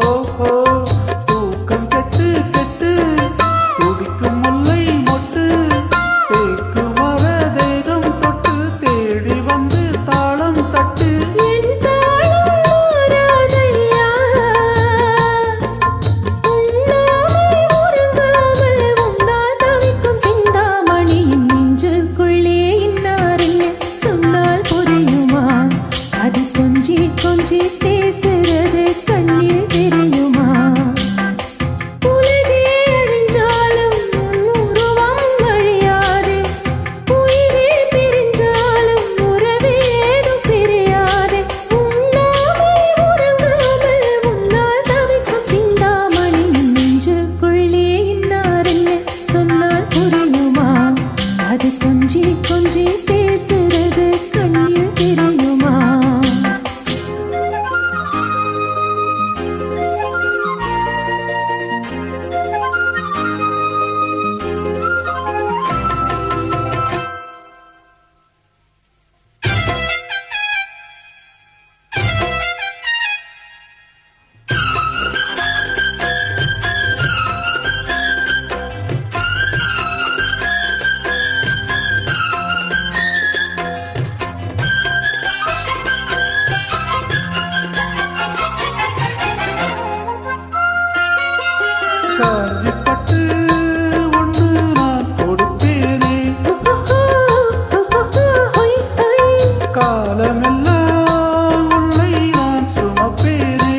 ஓஹோ தூக்கம் கெட்டு கெட்டு துடிக்கும் முல்லை மொட்டு தேக்கு மர தேகம் தொட்டு தேடி வந்து தாளம் தட்டு கொஞ்சி பேசுறது கண்ணில் தெரியுமா உலகே அழிஞ்சாலும் உருவம் அழியாது உயிரே பிரிஞ்சாலும் உறவேதும் பிரியாது உண்ணாமல் உறங்காமல் உன்னால் தவிக்கும் சிந்தாமணியின் நெஞ்சுக்குள்ளே இன்னாரென்ன சொன்னால் புரியுமா அது கொஞ்சி கொஞ்சி பேசுறது கண்ணில் தெரியுமா காஞ்சிப்பட்டு ஒன்று நான் கொடுப்பேனே காலமெல்லாம் உன்னை நான் சுமப்பேனே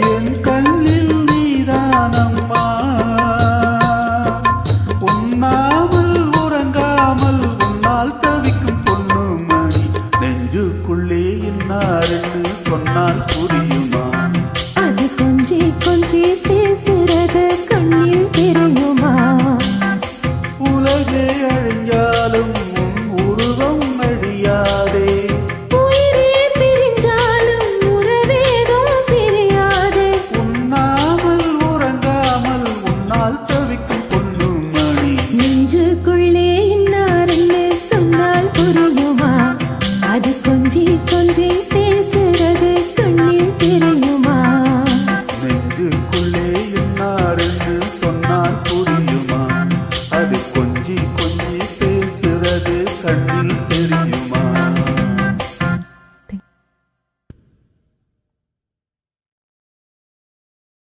என் கண்ணில் நீதானம்மா உண்ணாமல் உறங்காமல் உன்னால் தவிக்கும் பொண்ணு மணி நெஞ்சுக்குள்ளே இன்னாரென்று சொன்னால் புரியுமா அது கொஞ்சி கொஞ்சி பேசுறது கண்ணில் தெரியுமா உலகே அழிஞ்சாலும் உன் உருவம் அழியாதே உயிரே பிரிஞ்சாலும் உறவேதும் பிரியாது உண்ணாமல் உறங்காமல் உன்னால் தவிக்கும் பொண்ணு மணி நெஞ்சுக்குள்ளே இன்னாரென்னு சொன்னால் புரியுமா அது கொஞ்சி கொஞ்சி பேசுறது கண்ணில் தெரியுமா நெஞ்சுக்குள்ளே